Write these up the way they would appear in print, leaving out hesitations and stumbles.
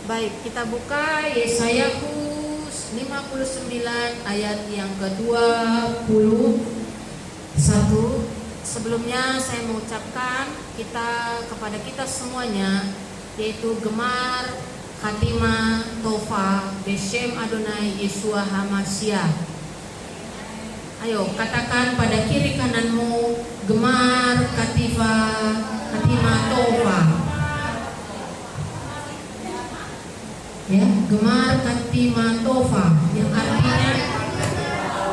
Baik, kita buka Yesaya 59 ayat yang ke-21. Sebelumnya saya mengucapkan kepada kita semuanya, yaitu Gemar Khatimah Tova Beshem Adonai Yeshua HaMashiach. Ayo katakan pada kiri kananmu, Gemar Khatimah Tova. Ya, Gemar Khatimah Tova, yang artinya,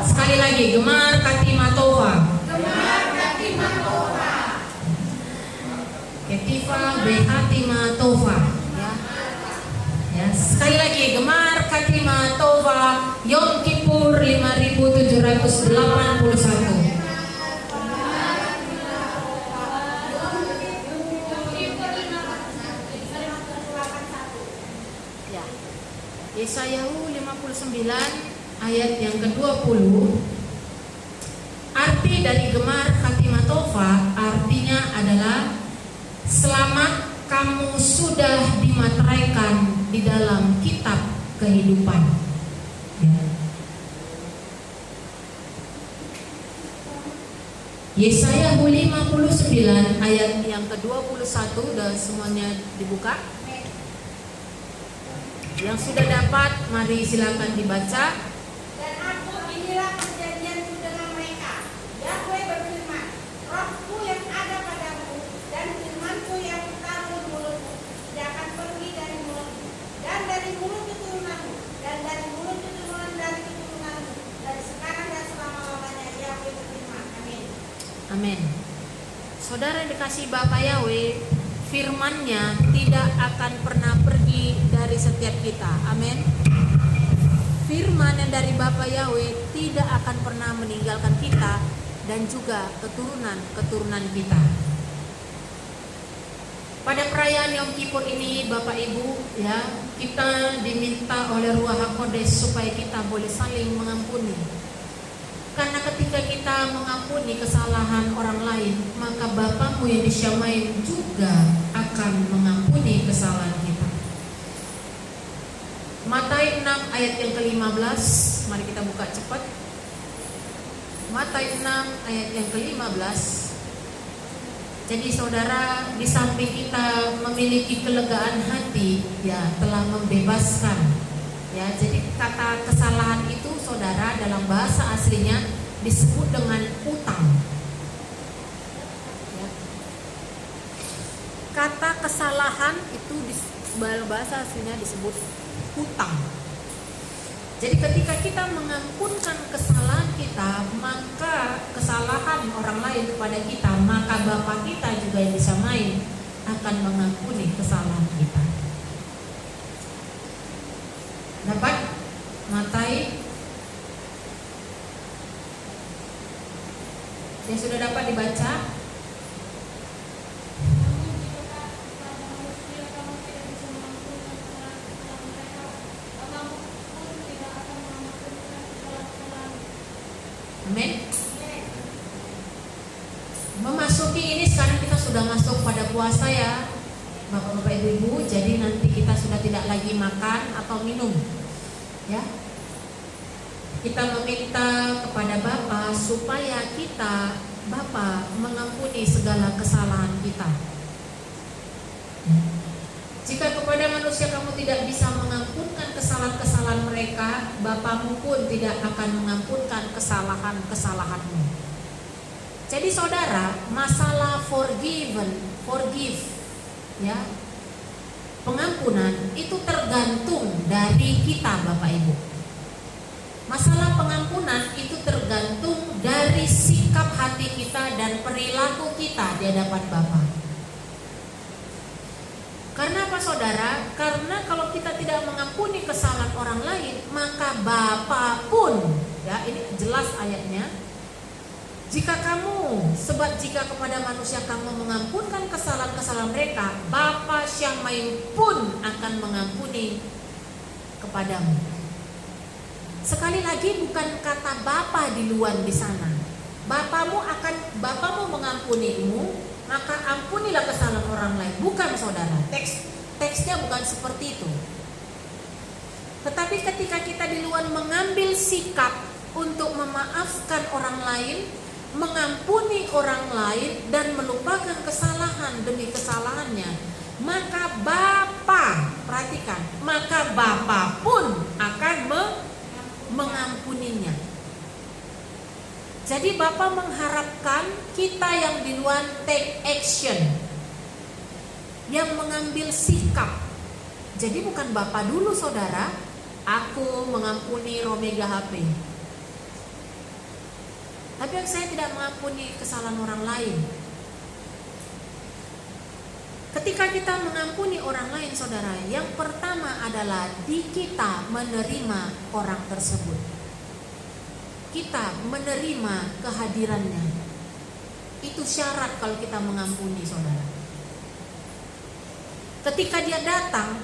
sekali lagi, Gemar Khatimah Tova. Gemar Khatimah Tova. Ketifa Behatimah Tova. Ya, sekali lagi, Gemar Khatimah Tova Yom Kippur 5781. Yesaya 59 ayat yang ke-20. Arti dari Gemar Khatimah Tova artinya adalah selamat, kamu sudah dimateraikan di dalam kitab kehidupan. Ya. Yesaya 59 ayat yang ke-21, dan semuanya dibuka. Yang sudah dapat, mari silakan dibaca. Dan aku, inilah perjanjianku dengan mereka. Yahweh berfirman, Rohku yang ada padamu dan firmanku yang taruh di mulutmu tidak akan pergi dari mulutmu dan dari mulut keturunanmu dan dari mulut keturunan dari keturunanmu dari sekarang dan selama-lamanya. Yahweh berfirman. Amin. Amin. Saudara yang dikasihi Bapa Yahweh, firman-Nya tidak akan pernah pergi dari setiap kita. Amin. Firman yang dari Bapa Yahweh tidak akan pernah meninggalkan kita dan juga keturunan kita. Pada perayaan Yom Kippur ini, Bapak Ibu, ya, kita diminta oleh Ruach HaKodesh supaya kita boleh saling mengampuni. Karena ketika kita mengampuni kesalahan orang lain, maka Bapamu yang di Syamaim juga akan mengampuni kesalahan kita. Matius 6 ayat yang ke-15, mari kita buka cepat. Matius 6 ayat yang ke-15. Jadi saudara, di samping kita memiliki kelegaan hati, ya, telah membebaskan. Ya, jadi kata kesalahan itu, saudara, dalam bahasa aslinya disebut dengan utang. Ya. Kata kesalahan itu dalam bahasa aslinya disebut utang. Jadi ketika kita mengampunkan kesalahan kita, maka kesalahan orang lain kepada kita, maka Bapa kita juga yang disamain akan mengampuni kesalahan kita. Dapat Matius yang sudah dapat dibaca. Amin. Memasuki ini, sekarang kita sudah masuk pada puasa, ya Bapak-bapak, Ibu-ibu. Jadi nanti kita sudah tidak lagi makan atau minum, ya. Kita meminta kepada Bapa supaya Bapa mengampuni segala kesalahan kita. Jika kepada manusia kamu tidak bisa mengampunkan kesalahan-kesalahan mereka, Bapamu pun tidak akan mengampunkan kesalahan-kesalahanmu. Jadi saudara, masalah forgive, ya, pengampunan itu tergantung dari kita, Bapak Ibu. Masalah pengampunan itu tergantung dari sikap hati kita dan perilaku kita di hadapan Bapa. Karena apa saudara? Karena kalau kita tidak mengampuni kesalahan orang lain, maka Bapa pun, ya, ini jelas ayatnya. Jika kepada manusia kamu mengampunkan kesalahan-kesalahan mereka, Bapa Syamaim pun akan mengampuni kepadamu. Sekali lagi, bukan kata Bapa di luar di sana. Bapamu mengampunimu, maka ampunilah kesalahan orang lain. Bukan saudara. Teksnya bukan seperti itu. Tetapi ketika kita di luar mengambil sikap untuk memaafkan orang lain, mengampuni orang lain dan melupakan kesalahan demi kesalahannya, maka Bapa, perhatikan, maka Bapa pun akan mengampuninya. Jadi Bapa mengharapkan kita yang di luar take action, yang mengambil sikap. Jadi bukan Bapa dulu saudara, aku mengampuni Romega HP. Tapi saya tidak mengampuni kesalahan orang lain. Ketika kita mengampuni orang lain saudara, yang pertama adalah di kita menerima orang tersebut. Kita menerima kehadirannya. Itu syarat kalau kita mengampuni saudara. Ketika dia datang,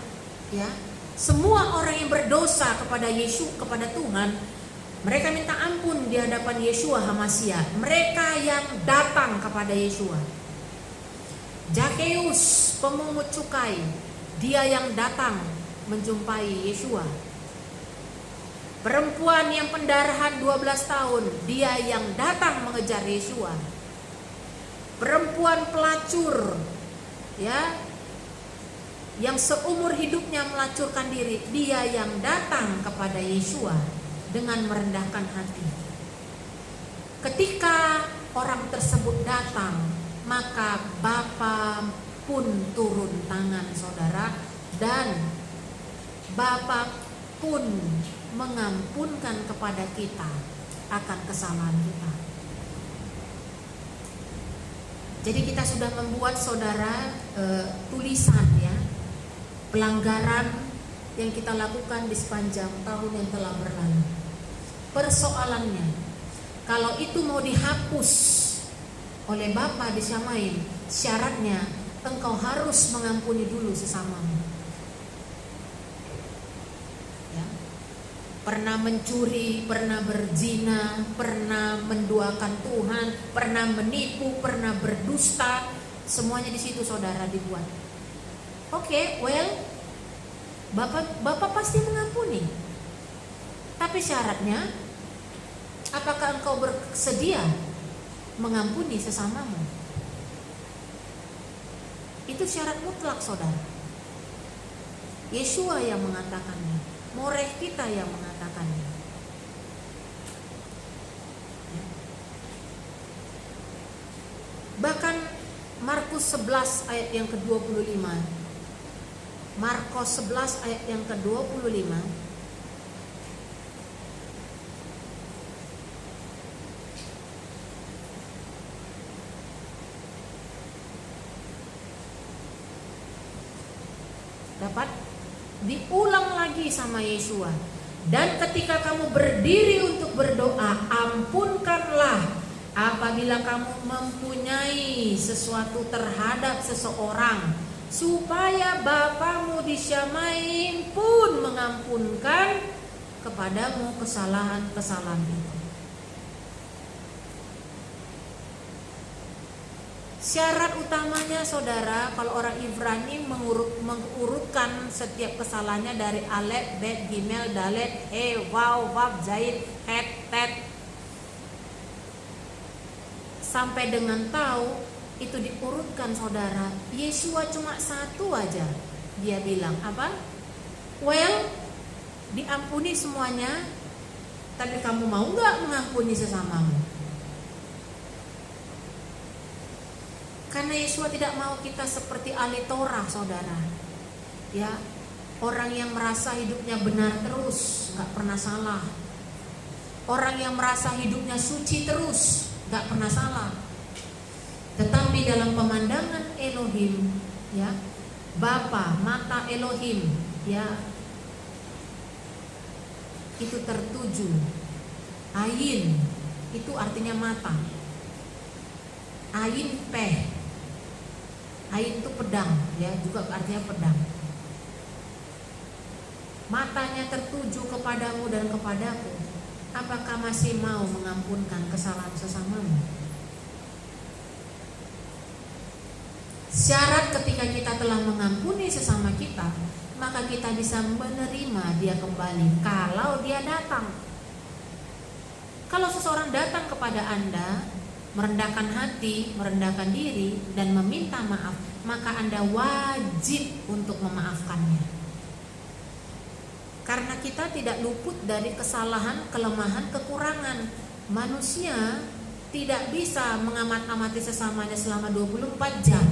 ya, semua orang yang berdosa kepada Yesus, kepada Tuhan, mereka minta ampun di hadapan Yeshua HaMashiach. Mereka yang datang kepada Yeshua. Zakeus, pemungut cukai, dia yang datang menjumpai Yeshua. Perempuan yang pendarahan 12 tahun, dia yang datang mengejar Yeshua. Perempuan pelacur, ya, yang seumur hidupnya melacurkan diri, dia yang datang kepada Yeshua dengan merendahkan hati. Ketika orang tersebut datang, maka Bapa pun turun tangan saudara, dan Bapa pun mengampunkan kepada kita akan kesalahan kita. Jadi kita sudah membuat saudara tulisan, ya, pelanggaran yang kita lakukan di sepanjang tahun yang telah berlalu. Persoalannya, kalau itu mau dihapus oleh Bapa di Syamaim, syaratnya engkau harus mengampuni dulu sesamamu. Ya. Pernah mencuri, pernah berzina, pernah menduakan Tuhan, pernah menipu, pernah berdusta, semuanya di situ saudara dibuat. Oke, Bapak pasti mengampuni. Tapi syaratnya, apakah engkau bersedia mengampuni sesamamu? Itu syarat mutlak saudara. Yeshua yang mengatakannya, Moreh kita yang mengatakannya. Bahkan Markus 11 ayat yang ke-25, Markus 11 ayat yang ke-25, dapat diulang lagi sama Yeshua. Dan ketika kamu berdiri untuk berdoa, ampunkanlah apabila kamu mempunyai sesuatu terhadap seseorang, supaya Bapamu di Syamaim pun mengampunkan kepadamu kesalahan-kesalahan itu. Syarat utamanya saudara, kalau orang Ibrani mengurutkan setiap kesalahannya dari alef, bet, gimel, dalet, he, waw, wab, zaid, het, tet, sampai dengan tahu, itu diurutkan saudara. Yeshua cuma satu aja, dia bilang apa? Diampuni semuanya, tapi kamu mau nggak mengampuni sesamamu? Karena Yeshua tidak mau kita seperti ahli Torah saudara, ya, orang yang merasa hidupnya benar terus, nggak pernah salah. Orang yang merasa hidupnya suci terus, nggak pernah salah. Tetapi dalam pemandangan Elohim, ya, Bapa, mata Elohim, ya, itu tertuju. Ain itu artinya mata. Ain peh. Ain itu pedang, ya, juga artinya pedang. Matanya tertuju kepadamu dan kepadaku. Apakah masih mau mengampunkan kesalahan sesamamu? Syarat ketika kita telah mengampuni sesama kita, maka kita bisa menerima dia kembali kalau dia datang. Kalau seseorang datang kepada Anda, merendahkan hati, merendahkan diri, dan meminta maaf, maka Anda wajib untuk memaafkannya. Karena kita tidak luput dari kesalahan, kelemahan, kekurangan. Manusia tidak bisa mengamat-amati sesamanya selama 24 jam.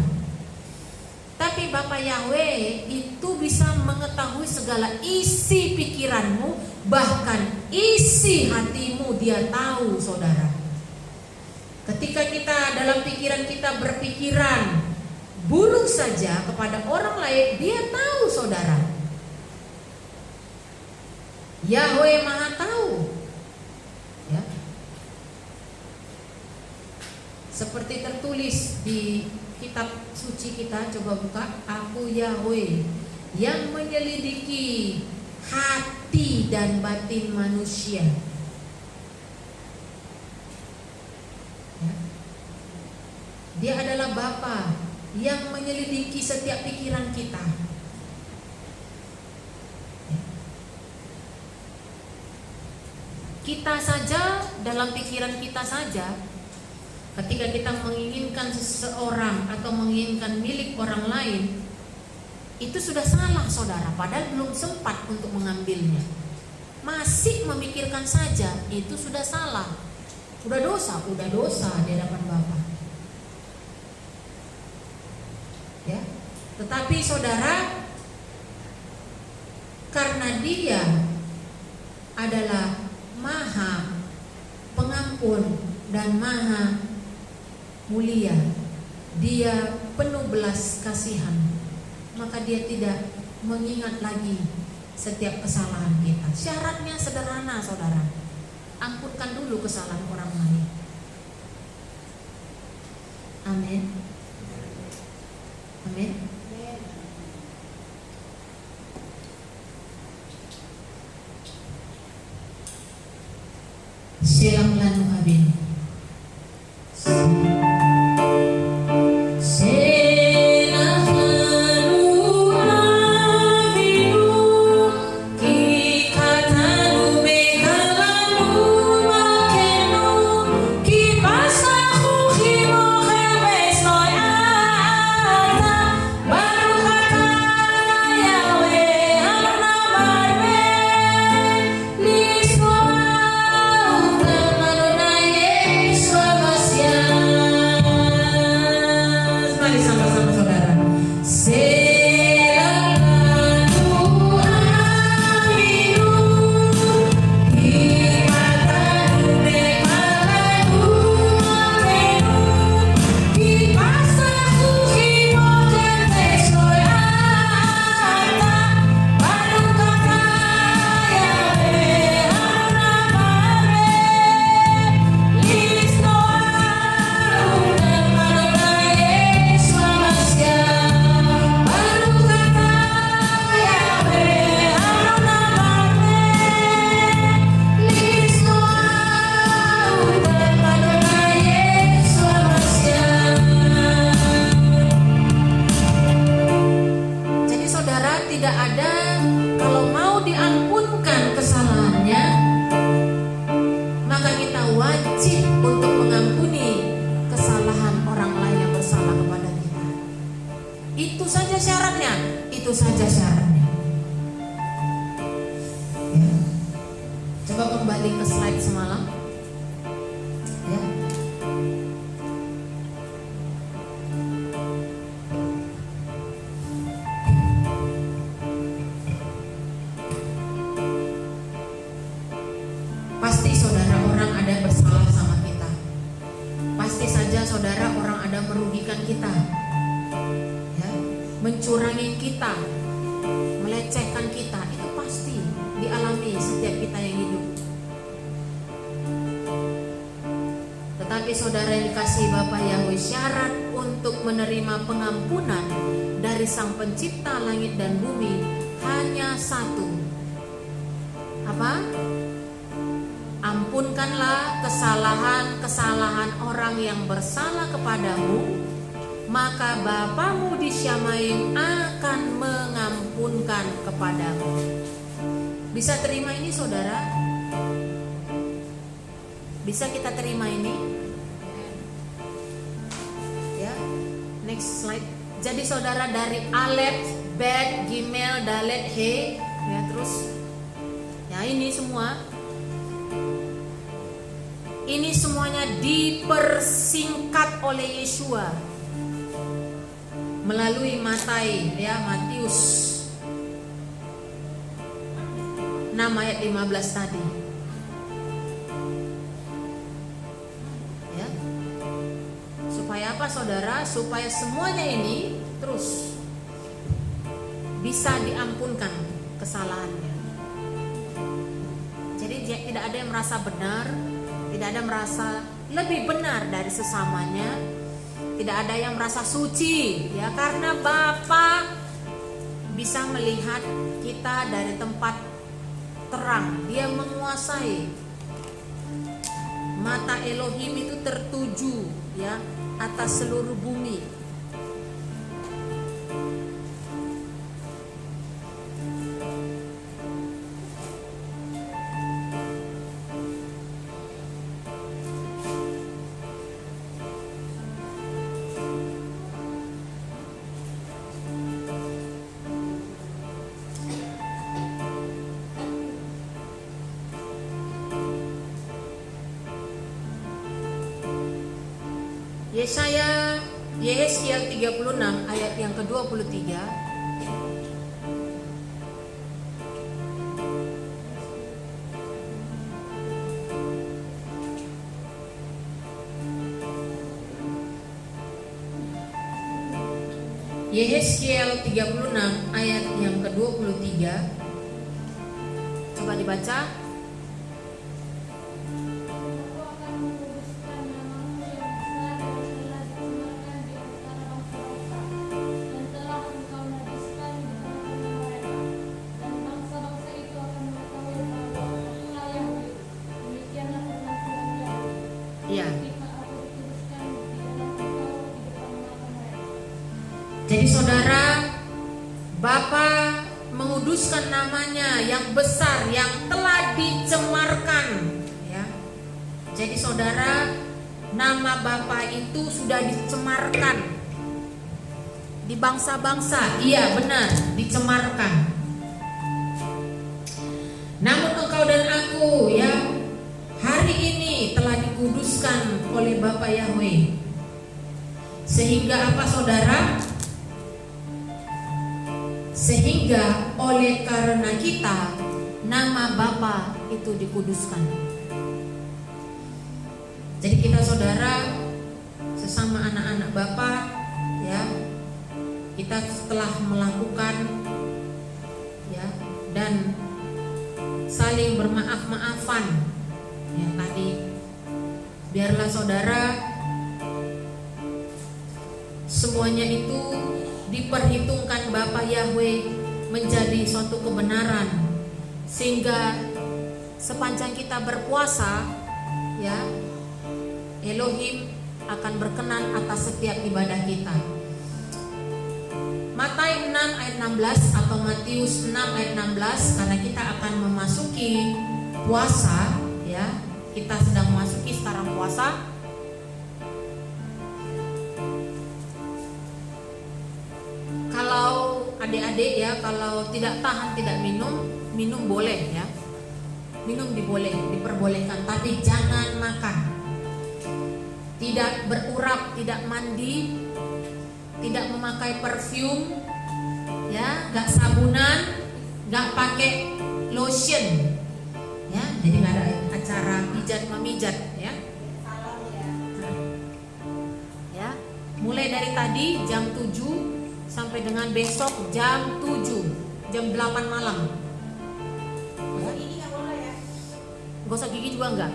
Tapi Bapa Yahweh itu bisa mengetahui segala isi pikiranmu, bahkan isi hatimu. Dia tahu, saudara. Ketika kita dalam pikiran kita berpikiran buruk saja kepada orang lain, dia tahu, saudara. Yahweh Maha tahu. Ya. Seperti tertulis di kitab suci kita, coba buka. Aku Yahweh yang menyelidiki hati dan batin manusia. Ya. Dia adalah Bapa yang menyelidiki setiap pikiran kita. Ya. Kita saja, dalam pikiran kita saja, ketika kita menginginkan seseorang atau menginginkan milik orang lain, itu sudah salah, saudara. Padahal belum sempat untuk mengambilnya, masih memikirkan saja, itu sudah salah. Udah dosa di hadapan Bapa. Ya. Tetapi saudara, karena Dia adalah Maha Pengampun dan Maha Mulia, Dia penuh belas kasihan, maka Dia tidak mengingat lagi setiap kesalahan kita. Syaratnya sederhana, saudara. Ampunkan dulu kesalahan orang lain. Amin. Amin. Silang lanu habin. Itu saja syaratnya. Ya. Coba kembali ke slide semalam. Ya. Pasti saudara orang ada bersalah sama kita. Pasti saja saudara orang ada merugikan kita, ya, mencurangi kita, melecehkan kita. Itu pasti dialami setiap kita yang hidup. Tetapi saudara yang dikasihi Bapa Yahweh, syarat untuk menerima pengampunan dari Sang Pencipta langit dan bumi hanya satu. Apa? Ampunkanlah kesalahan-kesalahan orang yang bersalah kepadamu, maka Bapamu di Syamaim akan mengampunkan kepadamu. Bisa terima ini saudara? Bisa kita terima ini? Ya, next slide. Jadi saudara, dari Alef, Bet, Gimel, Dalet, He, ya terus, ya ini semua. Ini semuanya dipersingkat oleh Yeshua melalui Matius 6 ayat 15 tadi. Ya. Supaya apa saudara? Supaya semuanya ini terus bisa diampunkan kesalahannya. Jadi tidak ada yang merasa benar, tidak ada yang merasa lebih benar dari sesamanya, tidak ada yang merasa suci, ya, karena Bapa bisa melihat kita dari tempat terang. Dia menguasai. Mata Elohim itu tertuju, ya, atas seluruh bumi. Yesaya 36 ayat yang ke-23. Yehezkiel 36 ayat yang ke-23. Coba dibaca. Jadi saudara, Bapa menguduskan namanya yang besar, yang telah dicemarkan, ya. Jadi saudara, nama Bapa itu sudah dicemarkan di bangsa-bangsa. Iya benar, dicemarkan. Namun engkau dan aku, ya, hari ini telah dikuduskan oleh Bapa Yahweh. Sehingga apa saudara? Sehingga oleh karena kita, nama Bapa itu dikuduskan. Jadi kita saudara, sesama anak-anak Bapa, ya, kita setelah melakukan, ya, dan saling bermaaf-maafan, ya, tadi biarlah saudara semuanya itu diperhitungkan Bapa Yahweh menjadi suatu kebenaran, sehingga sepanjang kita berpuasa, ya, Elohim akan berkenan atas setiap ibadah kita. Matius 6 ayat 16 atau Matius 6 ayat 16, karena kita akan memasuki puasa, ya, kita sedang memasuki sekarang puasa. Kalau adik-adik, ya, kalau tidak tahan tidak minum boleh, ya. Minum diperbolehkan, tapi jangan makan. Tidak berurap, tidak mandi, tidak memakai parfum, ya, gak sabunan, gak pakai lotion, ya. Jadi gak ada acara pijat memijat, ya. Ya, mulai dari tadi jam 7 sampai dengan besok jam 7, jam 8 malam. Gigi nggak boleh ya? Gosok gigi juga enggak.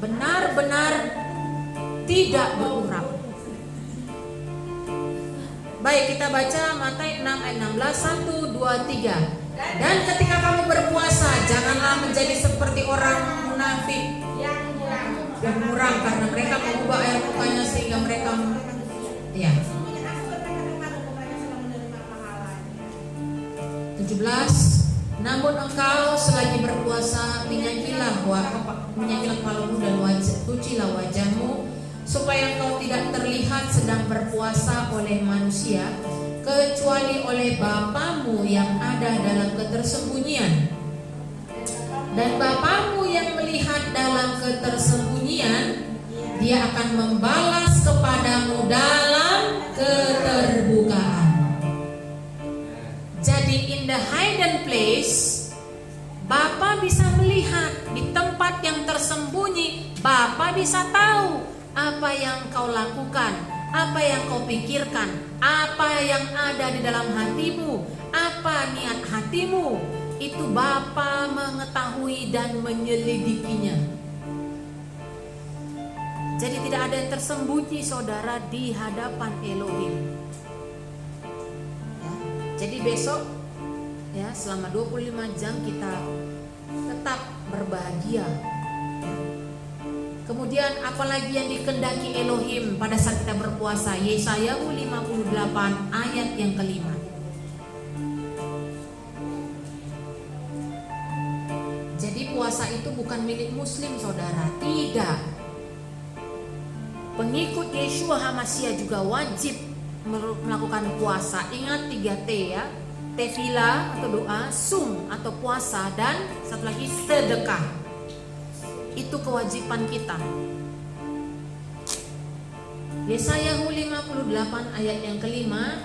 Benar-benar tidak berurap. Baik, kita baca Matius 6 ayat 16, 1, 2, 3. Dan ketika kamu berpuasa, janganlah menjadi seperti orang munafik yang murang, karena mereka mengubah air mukanya sehingga mereka, ya. 17. Namun engkau selagi berpuasa minyakilah kepalamu dan cucilah wajahmu, supaya engkau tidak terlihat sedang berpuasa oleh manusia, kecuali oleh Bapamu yang ada dalam ketersembunyian. Dan Bapamu yang melihat dalam ketersembunyian, Dia akan membalas kepadamu dalam keterbukaan. Jadi in the hidden place, Bapa bisa melihat di tempat yang tersembunyi. Bapa bisa tahu apa yang kau lakukan, apa yang kau pikirkan, apa yang ada di dalam hatimu, apa niat hatimu. Itu Bapa mengetahui dan menyelidikinya. Jadi tidak ada yang tersembunyi, saudara, di hadapan Elohim. Ya. Jadi besok ya, selama 25 jam kita tetap berbahagia. Kemudian apalagi yang dikehendaki Elohim pada saat kita berpuasa? Yesaya 58 ayat yang kelima. Jadi puasa itu bukan milik muslim, saudara. Tidak. Pengikut Yeshua HaMashiach juga wajib melakukan puasa. Ingat 3T ya. Tefila atau doa, sum atau puasa, dan satu lagi sedekah. Itu kewajiban kita. Yesaya 58 ayat yang kelima.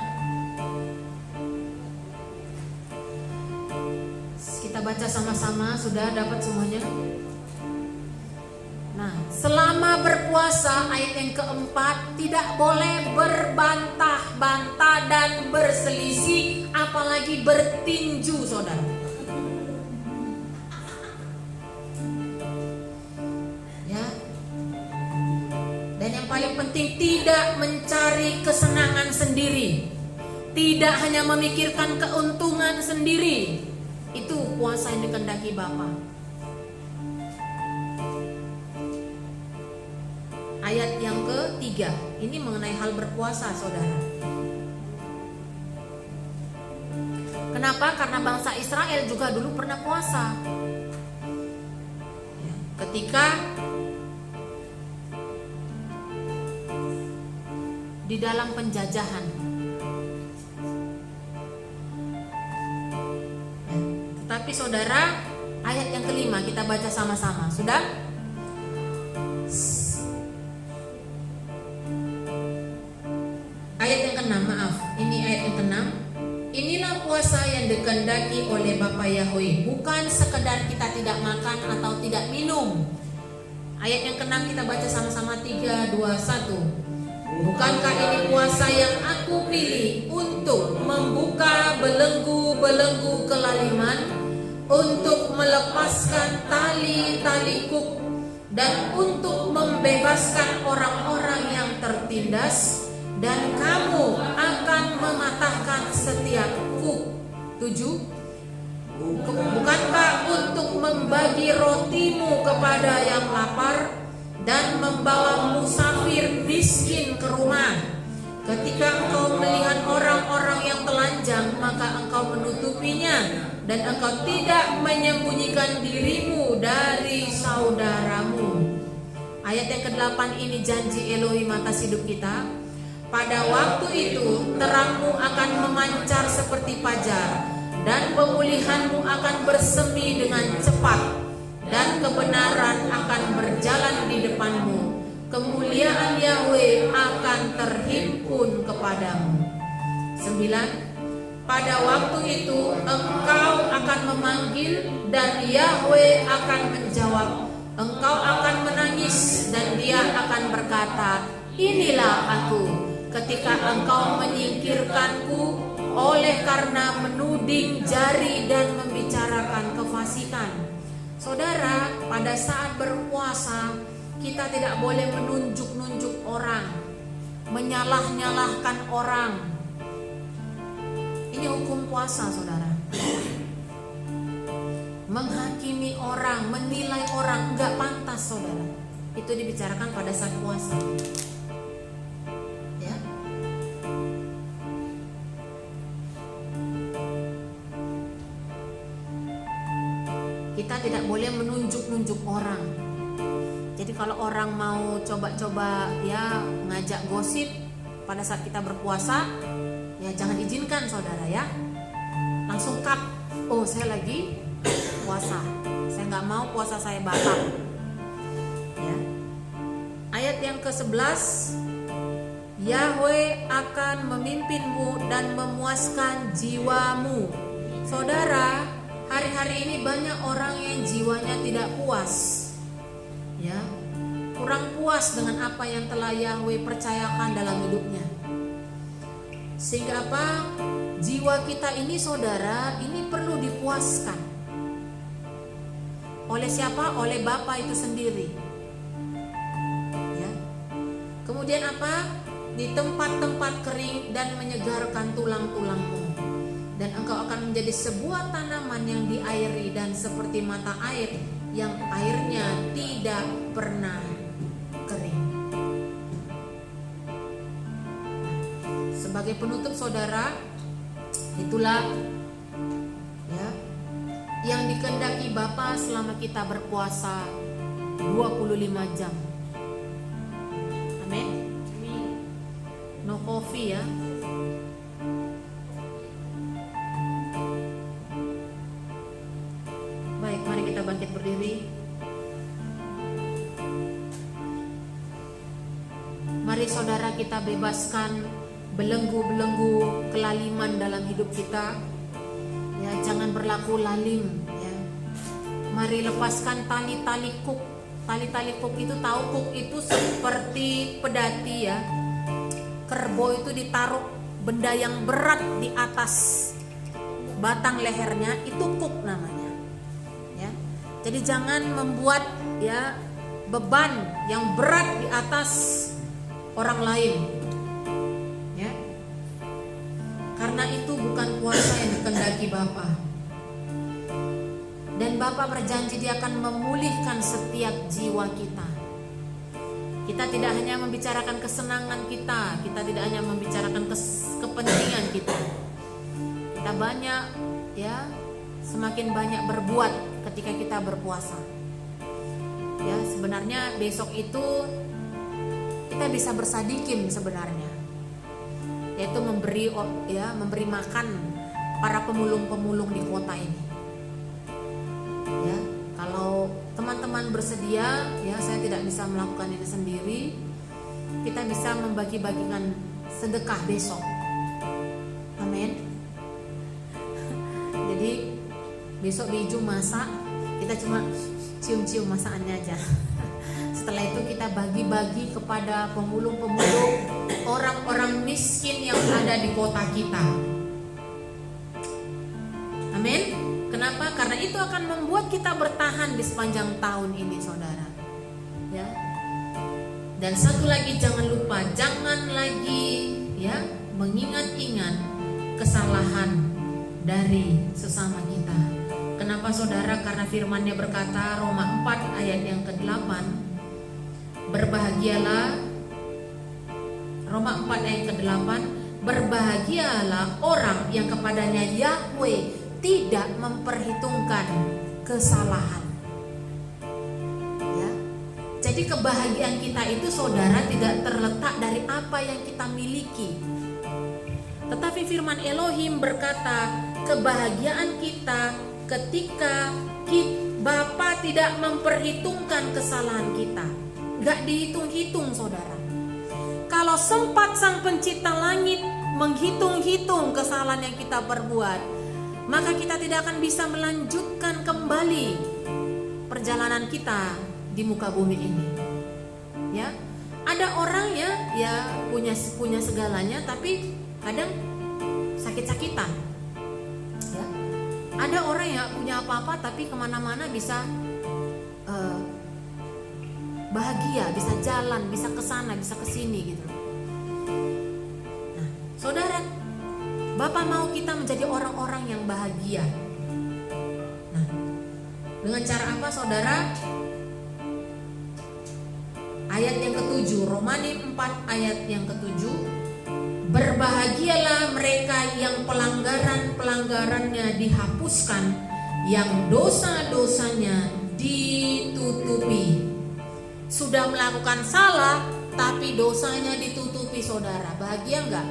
Kita baca sama-sama, sudah dapat semuanya? Nah, selama berpuasa ayat yang keempat, tidak boleh berbantah-bantah dan berselisih, apalagi bertinju, saudara. Ya. Dan yang paling penting, tidak mencari kesenangan sendiri, tidak hanya memikirkan keuntungan sendiri. Itu puasa yang dikehendaki Bapa. Ayat yang ketiga, ini mengenai hal berpuasa, saudara. Kenapa? Karena bangsa Israel juga dulu pernah puasa. Ketika di dalam penjajahan. Tetapi saudara, ayat yang kelima kita baca sama-sama. Sudah? Ayat yang keenam, maaf, ini ayat yang keenam. Inilah puasa yang dikehendaki oleh Bapa Yahweh, bukan sekedar kita tidak makan atau tidak minum. Ayat yang keenam kita baca sama-sama, 3, 2, 1. Bukankah ini puasa yang aku pilih untuk membuka belenggu-belenggu kelaliman, untuk melepaskan tali-tali kuk, dan untuk membebaskan orang-orang yang tertindas, dan kamu akan mematahkan setiap kuk. 7. Bukankah untuk membagi rotimu kepada yang lapar, dan membawa musafir miskin ke rumah? Ketika engkau melihat orang-orang yang telanjang, maka engkau menutupinya, dan engkau tidak menyembunyikan dirimu dari saudaramu. Ayat yang ke-8 ini janji Elohim atas hidup kita. Pada waktu itu terangmu akan memancar seperti fajar, dan pemulihanmu akan bersemi dengan cepat, dan kebenaran akan berjalan di depanmu. Kemuliaan Yahweh akan terhimpun kepadamu. 9. Pada waktu itu engkau akan memanggil, dan Yahweh akan menjawab. Engkau akan menangis, dan Dia akan berkata, inilah aku. Ketika engkau menyingkirkanku oleh karena menuding jari dan membicarakan kefasikan. Saudara, pada saat berpuasa kita tidak boleh menunjuk-nunjuk orang, menyalah-nyalahkan orang. Ini hukum puasa, saudara. Menghakimi orang, menilai orang, enggak pantas, saudara. Itu dibicarakan pada saat puasa. Kita tidak boleh menunjuk-nunjuk orang. Jadi kalau orang mau coba-coba ya ngajak gosip pada saat kita berpuasa, ya jangan izinkan saudara ya. Langsung cut. Oh, saya lagi puasa. Saya nggak mau puasa saya batal. Ya. Ayat yang ke-11, Yahweh akan memimpinmu dan memuaskan jiwamu. Saudara, hari-hari ini banyak orang yang jiwanya tidak puas. Ya, kurang puas dengan apa yang telah Yahweh percayakan dalam hidupnya. Sehingga apa? Jiwa kita ini saudara, ini perlu dipuaskan. Oleh siapa? Oleh Bapa itu sendiri. Ya. Kemudian apa? Di tempat-tempat kering dan menyegarkan tulang-tulangmu. Dan engkau akan menjadi sebuah tanaman yang diairi dan seperti mata air yang airnya tidak pernah kering. Sebagai penutup saudara, itulah ya yang dikehendaki Bapa selama kita berpuasa 25 jam. Amin. No coffee ya. Baik, mari kita bangkit berdiri. Mari saudara kita bebaskan belenggu-belenggu kelaliman dalam hidup kita. Ya, jangan berlaku lalim ya. Mari lepaskan tali-tali kuk. Tali-tali kuk itu, tahu kuk itu seperti pedati ya. Kerbau itu ditaruh benda yang berat di atas batang lehernya, itu kuk namanya. Ya. Jadi jangan membuat ya beban yang berat di atas orang lain. Ya. Karena itu bukan puasa yang dikehendaki Bapa. Dan Bapa berjanji Dia akan memulihkan setiap jiwa kita. Kita tidak hanya membicarakan kesenangan kita, kita tidak hanya membicarakan kepentingan kita. Kita banyak ya, semakin banyak berbuat ketika kita berpuasa. Ya, sebenarnya besok itu kita bisa bersadikin sebenarnya. Yaitu memberi makan para pemulung-pemulung di kota ini. Ya, kalau teman-teman bersedia, ya saya tidak bisa melakukan ini sendiri. Kita bisa membagi-bagikan sedekah besok. Amin. Jadi besok Biju masak, kita cuma cium-cium masakannya aja. Setelah itu kita bagi-bagi kepada pemulung-pemulung, orang-orang miskin yang ada di kota kita. Amin. Kenapa? Karena itu akan membuat kita bertahan di sepanjang tahun ini, saudara. Ya. Dan satu lagi, jangan lupa, jangan lagi ya mengingat-ingat kesalahan dari sesama kita. Kenapa saudara? Karena firman-Nya berkata, Roma 4 ayat yang ke-8, berbahagialah, Roma 4 ayat ke-8, berbahagialah orang yang kepadanya Yahweh tidak memperhitungkan kesalahan. Ya. Jadi kebahagiaan kita itu saudara tidak terletak dari apa yang kita miliki. Tetapi firman Elohim berkata, kebahagiaan kita ketika Bapa tidak memperhitungkan kesalahan kita. Gak dihitung-hitung saudara. Kalau sempat Sang Pencipta langit menghitung-hitung kesalahan yang kita perbuat, maka kita tidak akan bisa melanjutkan kembali perjalanan kita di muka bumi ini. Ya, ada orang ya punya segalanya, tapi kadang sakit-sakitan. Ya. Ada orang yang punya apa-apa, tapi kemana-mana bisa bahagia, bisa jalan, bisa kesana, bisa kesini gitu. Nah, saudara, Bapak mau kita menjadi orang-orang yang bahagia. Nah, dengan cara apa saudara? Ayat yang ke-7, Romani 4 ayat yang ke-7, berbahagialah mereka yang pelanggaran-pelanggarannya dihapuskan, yang dosa-dosanya ditutupi. Sudah melakukan salah tapi dosanya ditutupi, saudara. Bahagia enggak?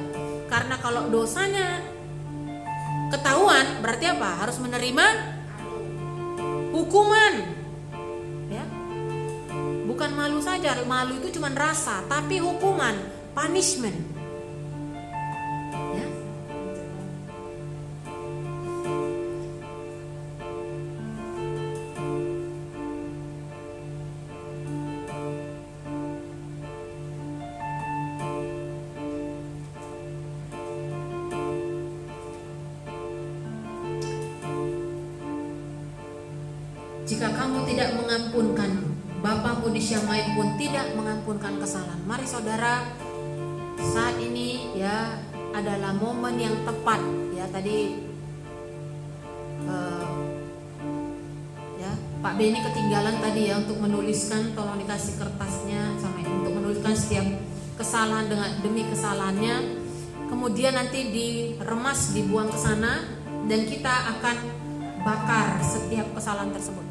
Karena kalau dosanya ketahuan berarti apa? Harus menerima hukuman. Ya. Bukan malu saja, malu itu cuma rasa, tapi hukuman, punishment. Ya. Jika kamu tidak mengampunkan, Bapamu di Syamai pun tidak mengampunkan kesalahan. Mari saudara, saat ini ya adalah momen yang tepat. Ya tadi ya Pak Beni ketinggalan tadi ya untuk menuliskan, tolong dikasih kertasnya sampai untuk menuliskan setiap kesalahan demi kesalahannya. Kemudian nanti diremas, dibuang ke sana, dan kita akan bakar setiap kesalahan tersebut.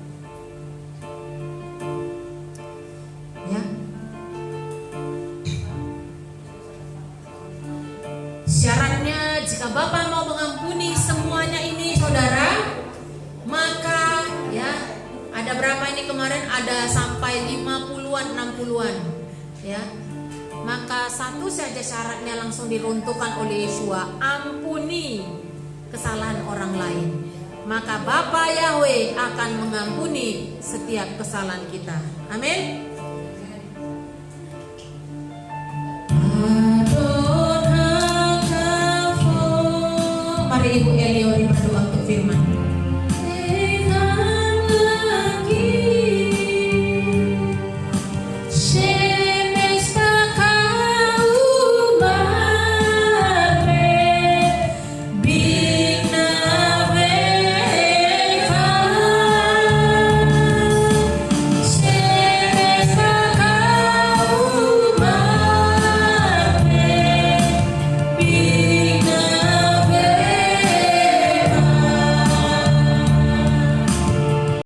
Ya. Syaratnya jika Bapak mau mengampuni semuanya ini, saudara, maka ya ada berapa ini kemarin? Ada sampai 50-an, 60-an. Ya. Maka satu saja syaratnya langsung diruntuhkan oleh Yeshua, ampuni kesalahan orang lain. Maka Bapa Yahweh akan mengampuni setiap kesalahan kita. Amin. Mari Ibu Eliori berdoa untuk firman.